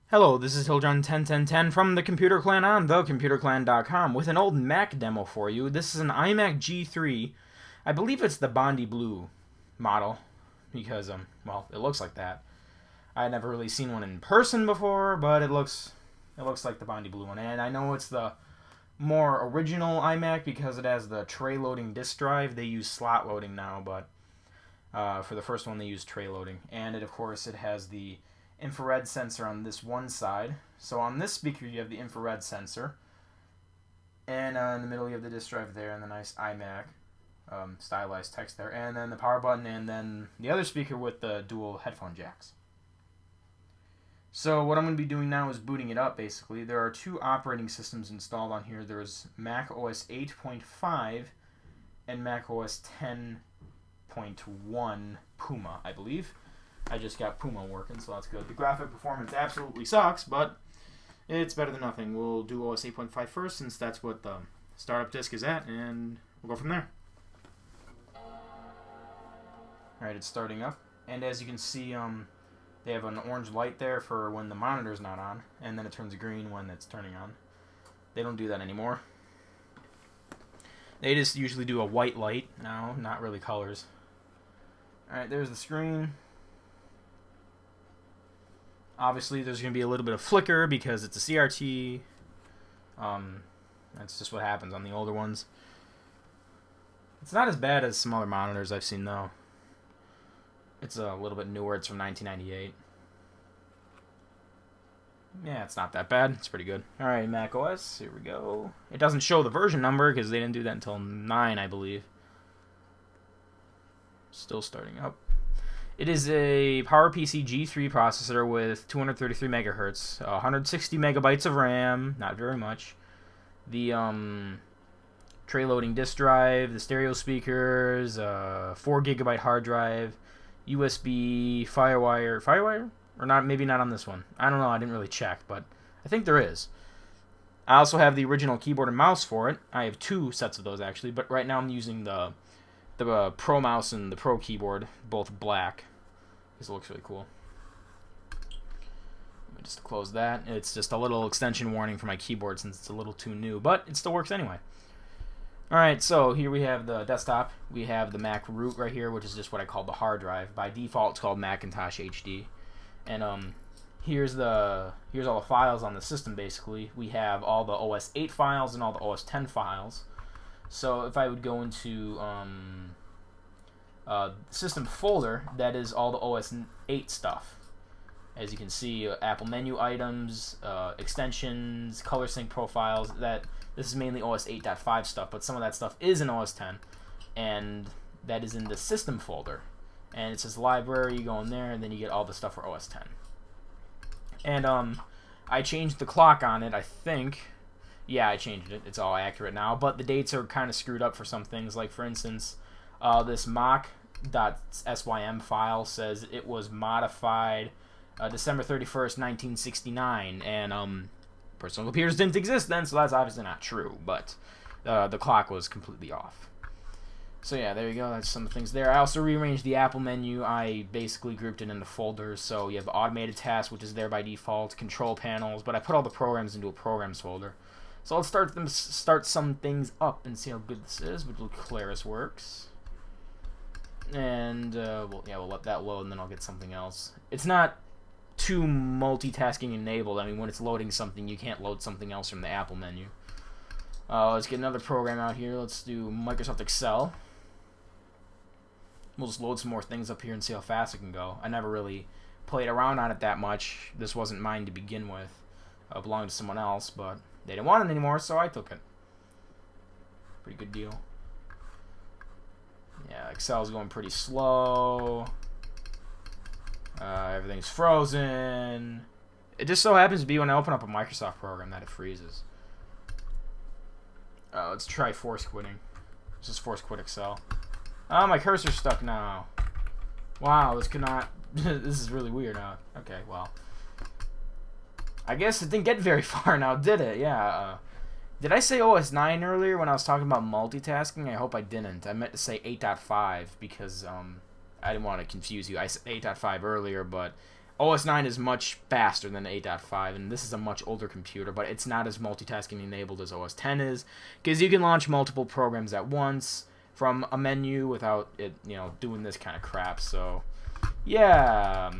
Hello, this is Hilljohn101010 from the Computer Clan on thecomputerclan.com with an old Mac demo for you. This is an iMac G3. I believe it's the Bondi Blue model because, well, it looks like that. I had never really seen one in person before, but it looks like the Bondi Blue one. And I know it's the more original iMac because it has the tray loading disk drive. They use slot loading now, but for the first one they used tray loading. And of course, it has the infrared sensor on this one side. So on this speaker you have the infrared sensor, and in the middle you have the disk drive there and the nice iMac stylized text there, and then the power button, and then the other speaker with the dual headphone jacks. So what I'm going to be doing now is booting it up. Basically, there are two operating systems installed on here. There's Mac OS 8.5 and Mac OS 10.1 Puma, I believe. I just got Puma working, so that's good. The graphic performance absolutely sucks, but it's better than nothing. We'll do OS 8.5 first, since that's what the startup disk is at, and we'll go from there. Alright, it's starting up, and as you can see, they have an orange light there for when the monitor's not on, and then it turns green when it's turning on. They don't do that anymore. They just usually do a white light now, not really colors. Alright, there's the screen. Obviously, there's going to be a little bit of flicker because it's a CRT. That's just what happens on the older ones. It's not as bad as some other monitors I've seen, though. It's a little bit newer. It's from 1998. Yeah, it's not that bad. It's pretty good. Alright, Mac OS. Here we go. It doesn't show the version number because they didn't do that until 9, I believe. Still starting up. It is a PowerPC G3 processor with 233 megahertz, 160 megabytes of RAM, not very much. The tray loading disk drive, the stereo speakers, 4 gigabyte hard drive, USB, Firewire, or not? Maybe not on this one. I don't know. I didn't really check, but I think there is. I also have the original keyboard and mouse for it. I have 2 sets of those actually, but right now I'm using the Pro mouse and the Pro keyboard, both black. This looks really cool. Let me just close that. It's just a little extension warning for my keyboard since it's a little too new, but it still works anyway. Alright, so here we have the desktop. We have the Mac root right here, which is just what I call the hard drive. By default, it's called Macintosh HD. And here's all the files on the system, basically. We have all the OS 8 files and all the OS 10 files. So if I would go into system folder, that is all the OS 8 stuff. As you can see, Apple menu items, extensions, color sync profiles. This is mainly OS 8.5 stuff, but some of that stuff is in OS 10, and that is in the system folder. And it says library. You go in there, and then you get all the stuff for OS 10. And I changed the clock on it, I think. Yeah, I changed it. It's all accurate now, but the dates are kind of screwed up for some things. Like, for instance, this mock.sym file says it was modified December 31st, 1969, and personal computers didn't exist then, so that's obviously not true, but the clock was completely off. So yeah, there you go. That's some things there. I also rearranged the Apple menu. I basically grouped it into folders. So you have automated tasks, which is there by default, control panels, but I put all the programs into a programs folder. So let's start some things up and see how good this is. We'll declare as works, and we'll let that load, and then I'll get something else. It's not too multitasking enabled. I mean, when it's loading something, you can't load something else from the Apple menu. Let's get another program out here. Let's do Microsoft Excel. We'll just load some more things up here and see how fast it can go. I never really played around on it that much. This wasn't mine to begin with. It belonged to someone else, but they didn't want it anymore, so I took it. Pretty good deal. Yeah, Excel's going pretty slow. Everything's frozen. It just so happens to be when I open up a Microsoft program that it freezes. Let's try force quitting. Let's just force quit Excel. Oh, my cursor's stuck now. Wow, this could not... This is really weird now. Okay, well. I guess it didn't get very far now, did it? Yeah. Did I say OS 9 earlier when I was talking about multitasking? I hope I didn't. I meant to say 8.5 because I didn't want to confuse you. I said 8.5 earlier, but OS 9 is much faster than 8.5, and this is a much older computer, but it's not as multitasking enabled as OS 10 is, because you can launch multiple programs at once from a menu without it, doing this kind of crap. So, yeah,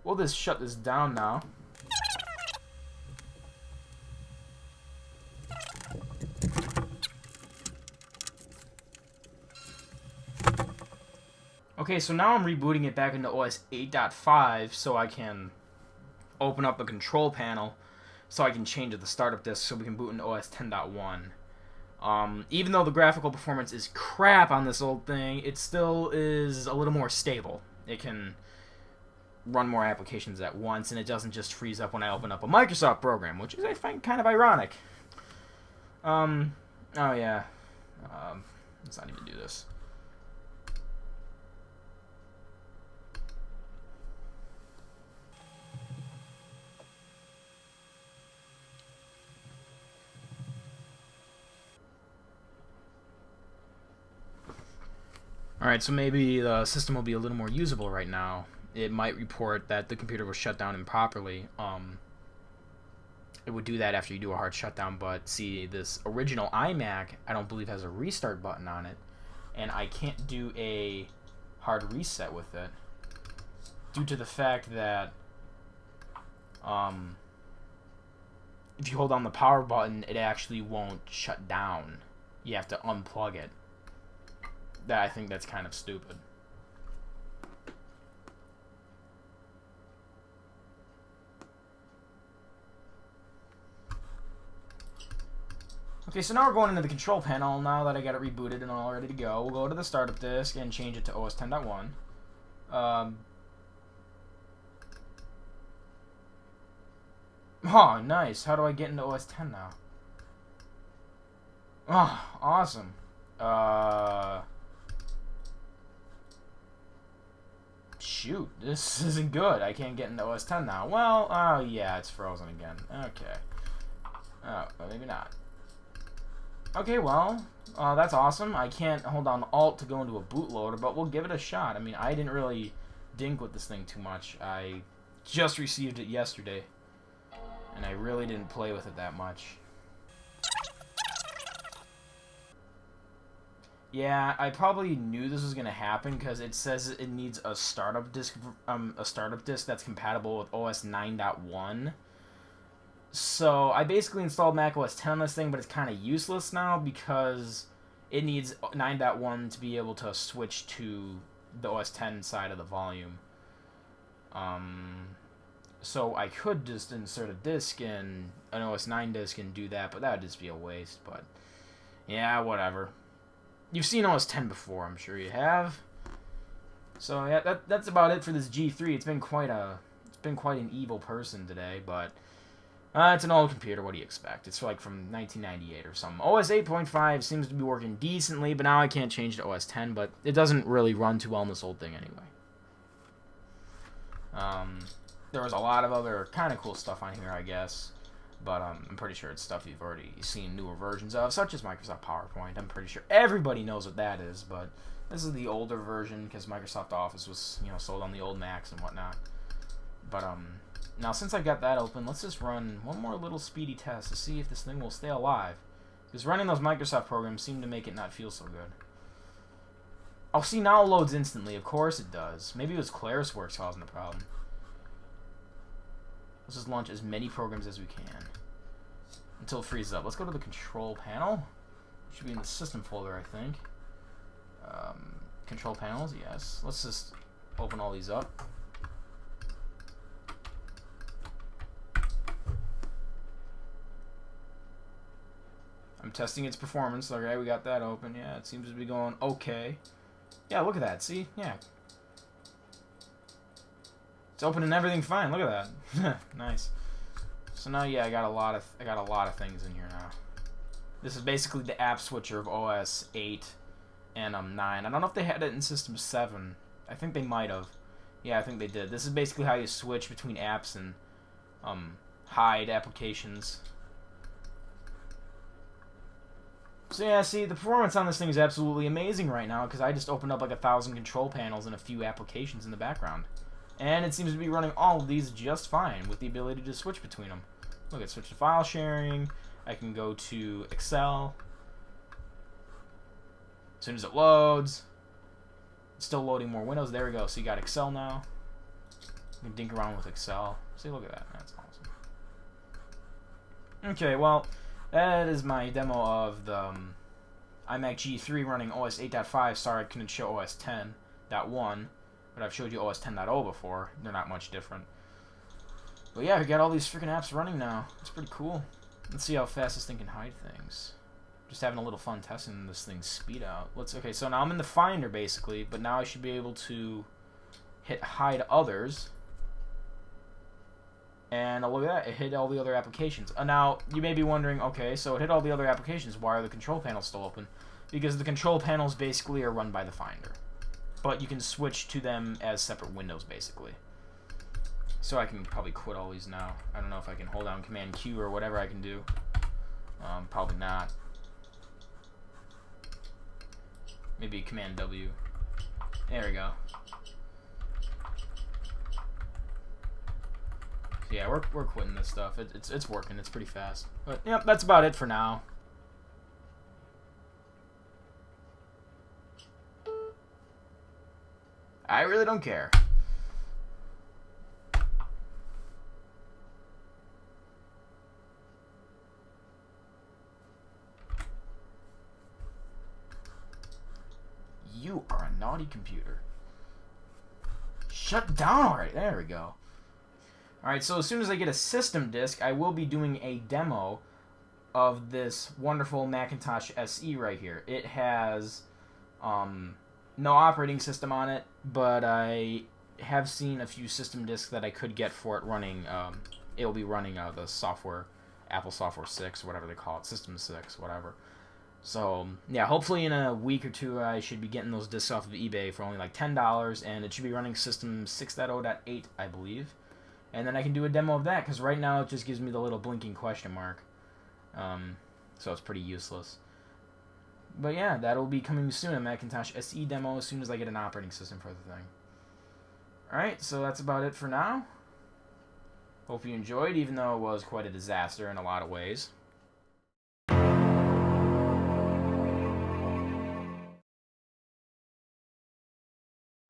we'll just shut this down now. Okay, so now I'm rebooting it back into OS 8.5 so I can open up the control panel so I can change the startup disk so we can boot into OS 10.1. Even though the graphical performance is crap on this old thing, it still is a little more stable. It can run more applications at once, and it doesn't just freeze up when I open up a Microsoft program, which is, I find, kind of ironic. Oh yeah. Let's not even do this. Alright, so maybe the system will be a little more usable right now. It might report that the computer was shut down improperly. It would do that after you do a hard shutdown, but see, this original iMac, I don't believe has a restart button on it, and I can't do a hard reset with it due to the fact that if you hold down the power button, it actually won't shut down. You have to unplug it. I think that's kind of stupid. Okay, so now we're going into the control panel. Now that I got it rebooted and all ready to go, we'll go to the startup disk and change it to OS 10.1. Oh, nice. How do I get into OS 10 now? Oh, awesome. Shoot, this isn't good. I can't get into OS 10 now. Well, oh yeah, it's frozen again. Okay. Oh, well, maybe not. Okay, well, that's awesome. I can't hold down Alt to go into a bootloader, but we'll give it a shot. I mean, I didn't really dink with this thing too much. I just received it yesterday, and I really didn't play with it that much. Yeah, I probably knew this was gonna happen because it says it needs a startup disk that's compatible with OS 9.1. So I basically installed Mac OS 10 on this thing, but it's kind of useless now because it needs 9.1 to be able to switch to the OS 10 side of the volume. So I could just insert a disk in an OS 9 disk and do that, but that would just be a waste. But yeah, whatever. You've seen OS 10 before, I'm sure you have. So yeah, that's about it for this G3. It's been quite an evil person today, but it's an old computer. What do you expect? It's like from 1998 or something. OS 8.5 seems to be working decently, but now I can't change to OS 10. But it doesn't really run too well in this old thing anyway. There was a lot of other kind of cool stuff on here, I guess. But I'm pretty sure it's stuff you've already seen newer versions of, such as Microsoft PowerPoint. I'm pretty sure everybody knows what that is, but this is the older version because Microsoft Office was, sold on the old Macs and whatnot. But now since I got that open, let's just run one more little speedy test to see if this thing will stay alive. Because running those Microsoft programs seem to make it not feel so good. Oh, see, now it loads instantly. Of course it does. Maybe it was ClarisWorks causing the problem. Let's just launch as many programs as we can until it freezes up. Let's go to the control panel. It should be in the system folder, I think. Control panels, yes. Let's just open all these up. I'm testing its performance. Okay, we got that open. Yeah, it seems to be going okay. Yeah, look at that. See? Yeah. It's opening everything fine. Look at that. Nice. So now, yeah, I got a lot of things in here now. This is basically the app switcher of OS 8 and 9. I don't know if they had it in System 7. I think they might have. Yeah, I think they did. This is basically how you switch between apps and hide applications. So yeah, see, the performance on this thing is absolutely amazing right now because I just opened up like 1,000 control panels and a few applications in the background. And it seems to be running all of these just fine with the ability to switch between them. Look, at switch to file sharing. I can go to Excel. As soon as it loads, it's still loading more windows. There we go. So you got Excel now. You can dink around with Excel. See, look at that. That's awesome. Okay, well, that is my demo of the iMac G3 running OS 8.5. Sorry I couldn't show OS 10.1, but I've showed you OS 10.0 before. They're not much different. But yeah, we got all these freaking apps running now. It's pretty cool. Let's see how fast this thing can hide things. Just having a little fun testing this thing's speed out. Okay, so now I'm in the Finder basically, but now I should be able to hit hide others. And look at that, it hit all the other applications. Now, you may be wondering, okay, so it hit all the other applications, why are the control panels still open? Because the control panels basically are run by the Finder. But you can switch to them as separate windows, basically. So I can probably quit all these now. I don't know if I can hold down Command Q or whatever I can do. Probably not. Maybe Command W. There we go. Yeah, we're quitting this stuff. It's working. It's pretty fast. But yep, that's about it for now. I really don't care. You are a naughty computer. Shut down already. There we go. Alright, so as soon as I get a system disk, I will be doing a demo of this wonderful Macintosh SE right here. It has no operating system on it, but I have seen a few system disks that I could get for it running. It'll be running the software, Apple Software 6, whatever they call it, System 6, whatever. So, yeah, hopefully in a week or two I should be getting those disks off of eBay for only like $10, and it should be running System 6.0.8, I believe. And then I can do a demo of that, because right now it just gives me the little blinking question mark. So it's pretty useless. But yeah, that'll be coming soon, a Macintosh SE demo, as soon as I get an operating system for the thing. Alright, so that's about it for now. Hope you enjoyed, even though it was quite a disaster in a lot of ways.